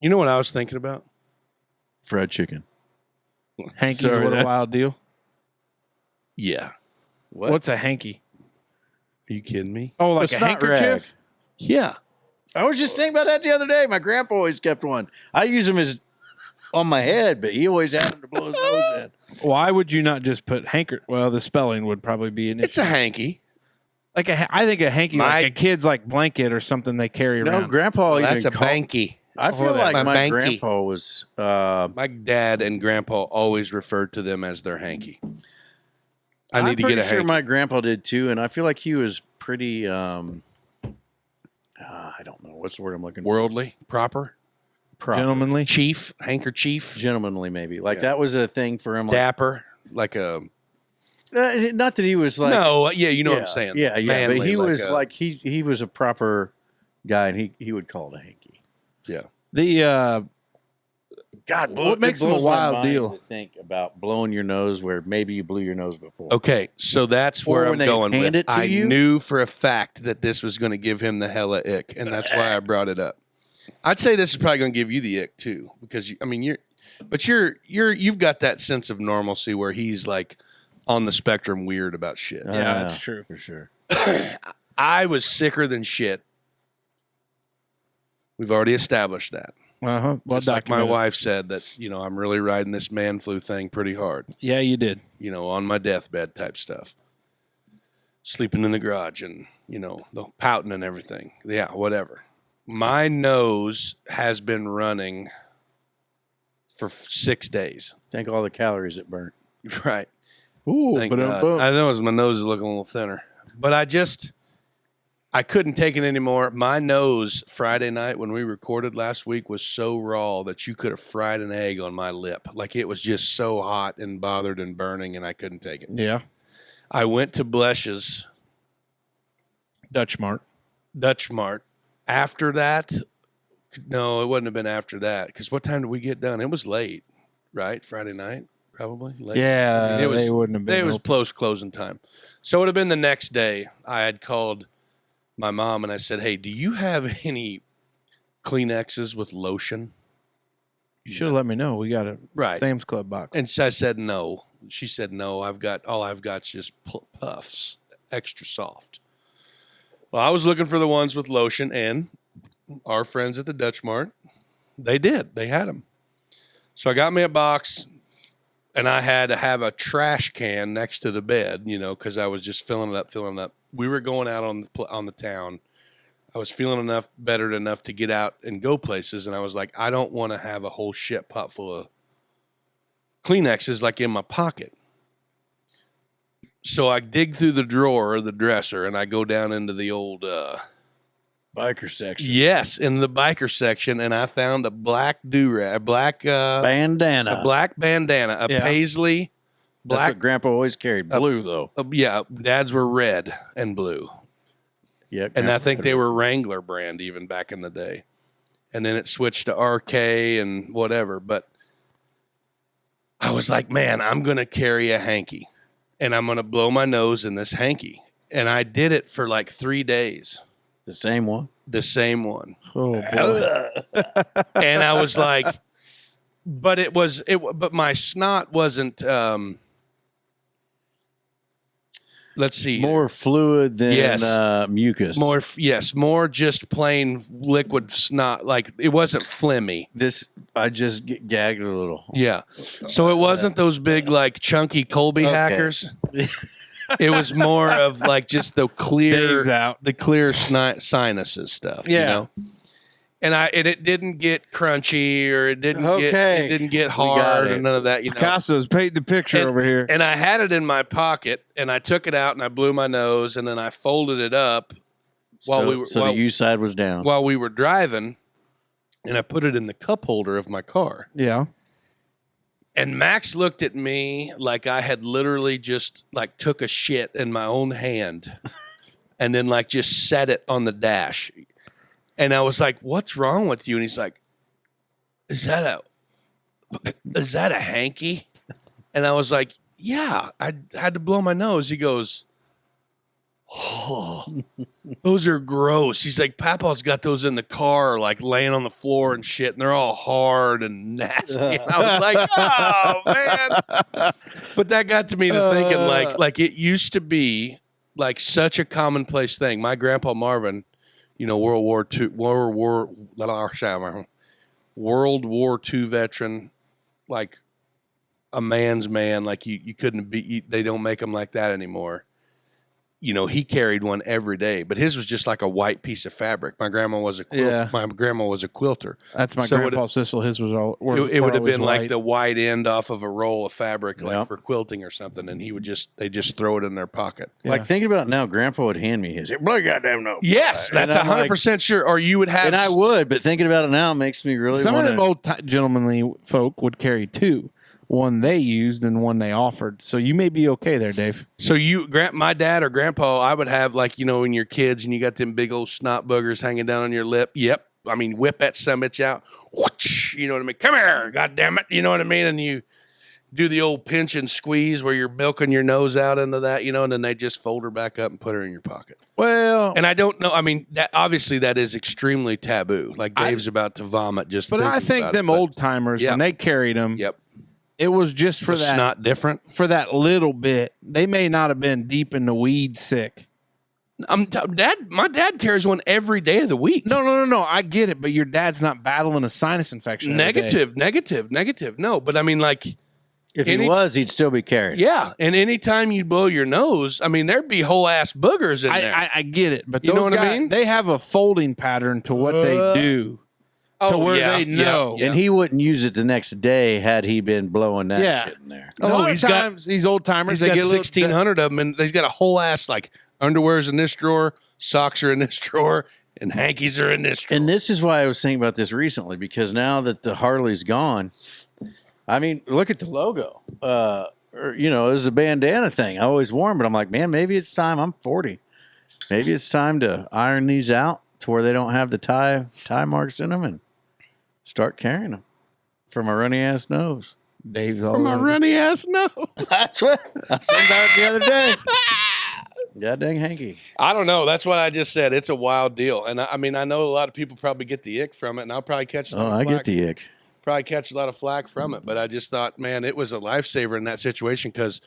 You know what I was thinking about? Fried chicken. Hankies, Sorry, what a that- wild deal. Yeah. What? What's a hanky? Are you kidding me? Oh, like The a snot handkerchief? Yeah. I was just thinking about that the other day. My grandpa always kept one. I use them as on my head, but he always had them to blow his nose in. Why would you not just put hanker? Well, the spelling would probably be an issue. It's a hanky. Like I think a hanky, like a kid's like blanket or something they carry No, around. Grandpa. Well, that's a even called- banky. I feel like My my banky. grandpa was. My dad and grandpa always referred to them as their hanky. I need to get a sure hanky. my grandpa did too, and I feel like he was pretty. I don't know what's the word I'm looking for. Worldly, proper, Gentlemanly. chief, handkerchief, Gentlemanly, maybe. Like Yeah. that was a thing for him. Like, dapper, like a not that he was like. no, yeah, you know yeah, what I'm saying. Yeah, yeah. Manly, but he was a- like he was a proper guy, and he would call it a hanky. The God, What makes him a blows my wild mind deal? to think about blowing your nose where maybe you blew your nose before. Okay, so that's Or where when I'm they going hand with. it to I you? knew for a fact that this was going to give him the hella ick, and that's why I brought it up. I'd say this is probably going to give you the ick too, because you've got that sense of normalcy where he's like on the spectrum weird about shit. Yeah, that's true. for sure. I was sicker than shit. We've already established that. Well, Just like my documented. wife said that, I'm really riding this man flu thing pretty hard, Yeah, you did. on my deathbed type stuff. Sleeping in the garage and, the pouting and everything. Yeah, whatever. My nose has been running for 6 days. Think all the calories it burnt. Right. Ooh, Thank but God. I know my nose is looking a little thinner. But I couldn't take it anymore. My nose Friday night when we recorded last week was so raw that you could have fried an egg on my lip. Like it was just so hot and bothered and burning, and I couldn't take it. yeah, I went to Blesch's Dutch Mart. Dutch Mart. After that, no, it wouldn't have been after that. Because what time did we get done? It was late, right? Friday night, probably late. Yeah, I mean, they wouldn't have been. It was open. close closing time. So it would have been the next day. I had called my mom and I said, "Hey, do you have any Kleenexes with lotion?" You should have let me know. We got a Right. Sam's Club box. And so I said no. She said no. All I've got's just puffs, extra soft. Well, I was looking for the ones with lotion, and our friends at the Dutch Mart, they did. They had them. So I got me a box, and I had to have a trash can next to the bed, because I was just filling it up. We were going out on the town. I was feeling better enough to get out and go places, and I was like, I don't want to have a whole shit pot full of Kleenexes like in my pocket. So I dig through the drawer of the dresser, and I go down into the old Biker section. yes, in the biker section, and I found a black do-rag, a black Bandana. a black bandana, a Yeah. paisley That's black. what Grandpa always carried. Blue though. Yeah, Dad's were red and blue, Yeah. and I Grandpa think had they a- were Wrangler brand even back in the day, and then it switched to RK and whatever. But I was like, man, I'm gonna carry a hanky, and I'm gonna blow my nose in this hanky, and I did it for like 3 days, the same one. the same one. Oh boy. And I was like, but my snot wasn't, let's see. More fluid than Yes. mucus. More just plain liquid snot. Like it wasn't phlegmy. This I just gagged a little. Yeah. So it wasn't those big, like chunky Colby Okay. hackers. It was more of like just the clear, Dave's out. the clear sinuses stuff. Yeah. And it didn't get crunchy or it didn't Okay. get got hard or it. none of that. Picasso's paint the picture And- over here. And I had it in my pocket, and I took it out and I blew my nose, and then I folded it up while the U side was down. while we were driving, and I put it in the cup holder of my car. Yeah. And Max looked at me like I had literally just like took a shit in my own hand, and then like just set it on the dash. And I was like, "What's wrong with you?" And he's like, "Is that a hanky?" And I was like, "Yeah, I had to blow my nose." He goes, oh, those are gross. He's like, Papa's got those in the car, like laying on the floor and shit, and they're all hard and nasty. And I was like, oh man. But that got to me to thinking, like it used to be like such a commonplace thing. My grandpa Marvin, you know, World War II veteran, like a man's man. Like you couldn't be. They don't make them like that anymore. You know, he carried one every day, but his was just like a white piece of fabric. My grandma was a quilter. Yeah. My grandma was a quilter. That's my grandpa Sissel. His was all. It would have been white. like the white end off of a roll of fabric, like for quilting or something, and they just throw it in their pocket. Yeah. Like thinking about it now, Grandpa would hand me his. Bloody goddamn no. Yes, that's 100% sure. Or you would have, and I would, but thinking about it now makes me really. Some of them old gentlemanly folk would carry two. One they used and one they offered. So you may be okay there, Dave. So my dad or grandpa, I would have like, you know, when you're kids and you got them big old snot boogers hanging down on your lip. Yep. I mean, whip that summit out. Whoosh, you know what I mean? Come here, God damn it. You know what I mean? And you do the old pinch and squeeze where you're milking your nose out into that, you know, and then they just fold her back up and put her in your pocket. Well, and I don't know. I mean, that obviously that is extremely taboo. Like Dave's about to vomit just. But I think them old timers when they carried them. Yep. It was just for that. Not different for that little bit. They may not have been deep in the weed sick. My dad carries one every day of the week. No. I get it, but your dad's not battling a sinus infection. Negative. No, but I mean, like, if he was, he'd still be carrying. Yeah, and anytime you blow your nose, I mean, there'd be whole ass boogers in there. I get it, but you know what I mean? They have a folding pattern to what they do. To where they know. And he wouldn't use it the next day had he been blowing that shit in there. A lot of times, these old timers, he's got 1,600 of them, and he's got a whole ass, like, underwear's in this drawer, socks are in this drawer, and hankies are in this drawer. And this is why I was thinking about this recently, because now that the Harley's gone, I mean, look at the logo. You know, it was a bandana thing. I always wore them, but I'm like, man, maybe it's time. I'm 40. Maybe it's time to iron these out to where they don't have the tie marks in them and start carrying them for my runny ass nose. Dave's all for my runny ass nose. That's what I said about it the other day. God dang hanky. I don't know. That's what I just said. It's a wild deal. And I mean, I know a lot of people probably get the ick from it, and I'll probably catch a lot of flack. I get the ick. Probably catch a lot of flack from it. But I just thought, man, it was a lifesaver in that situation because,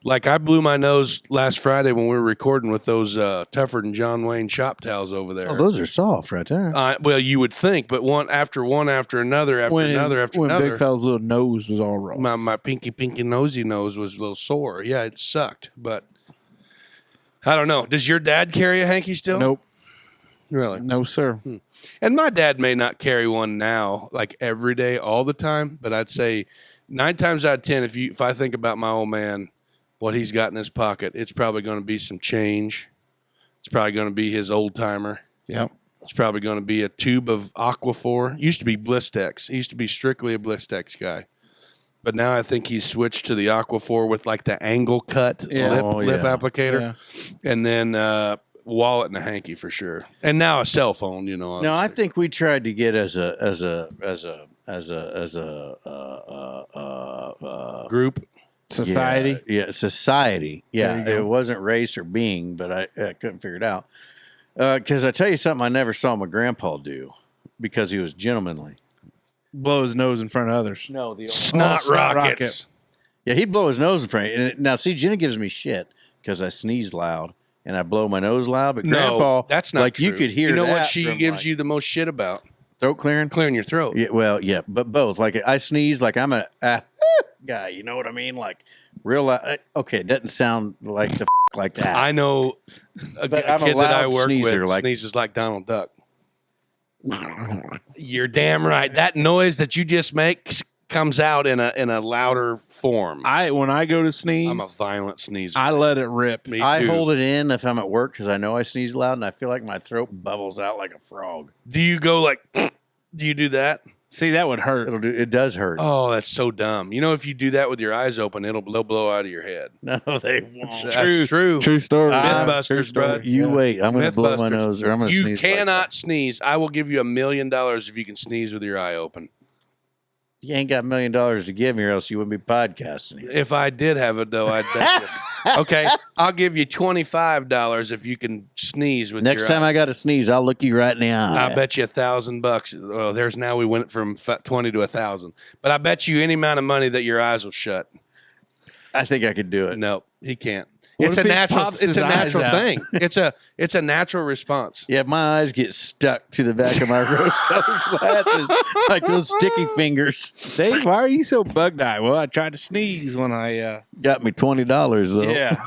like, I blew my nose last Friday when we were recording with those Tougher than John Wayne shop towels over there. Oh, those are soft right there. Well, you would think, but one after another, when another. Big fella's little nose was all wrong. My pinky nosy nose was a little sore. Yeah, it sucked. But I don't know. Does your dad carry a hanky still? Nope. Really? No, sir. And my dad may not carry one now, like every day, all the time. But I'd say 9 times out of 10, if I think about my old man, what he's got in his pocket, it's probably going to be some change. It's probably going to be his old timer. Yep. It's probably going to be a tube of Aquaphor. Used to be Blistex. He used to be strictly a Blistex guy. But now I think he's switched to the Aquaphor with like the angle cut lip applicator. Yeah. And then wallet and a hanky for sure. And now a cell phone, you know. No, I think we tried to get as a group. Society? Yeah, society. Yeah, it wasn't race or being, but I couldn't figure it out. Because I tell you something I never saw my grandpa do because he was gentlemanly. Blow his nose in front of others. No, the snot rockets. Yeah, he'd blow his nose in front of you. Now, see, Jenna gives me shit because I sneeze loud and I blow my nose loud, but Grandpa, that's not like true. you could hear. You know that what she gives you the most shit about? Throat clearing? Clearing your throat. Yeah, well, yeah, but both. Like I sneeze, like I'm a guy. You know what I mean? Like real loud. Okay, it doesn't sound like the like that. I know a kid that I work sneezer, with sneezes like Donald Duck. You're damn right. That noise that you just make comes out in a louder form. When I go to sneeze, I'm a violent sneezer. I let it rip. Me too. I hold it in if I'm at work because I know I sneeze loud and I feel like my throat bubbles out like a frog. Do you go like? Do you do that? See, that would hurt. It does hurt. Oh, that's so dumb. You know, if you do that with your eyes open, they'll blow out of your head. No, they won't. That's true. True story. Mythbusters, bro. You wait. I'm going to blow my nose, or I'm going to sneeze. You cannot sneeze. I will give you $1 million if you can sneeze with your eye open. You ain't got $1 million to give me, or else you wouldn't be podcasting. If I did have it, though, I'd bet you. Okay, I'll give you $25 if you can sneeze with Next your time eye. I got to sneeze, I'll look you right in the eye. I bet you $1,000. Oh, there's now we went from 20 to 1,000. But I bet you any amount of money that your eyes will shut. I think I could do it. No, he can't. What It's if a he natural. pops It's his a eyes natural out? thing. It's a natural response. Yeah, my eyes get stuck to the back of my rose-colored glasses like those sticky fingers. Dave, why are you so bug-eyed? Well, I tried to sneeze when I. Got me $20 though. Yeah.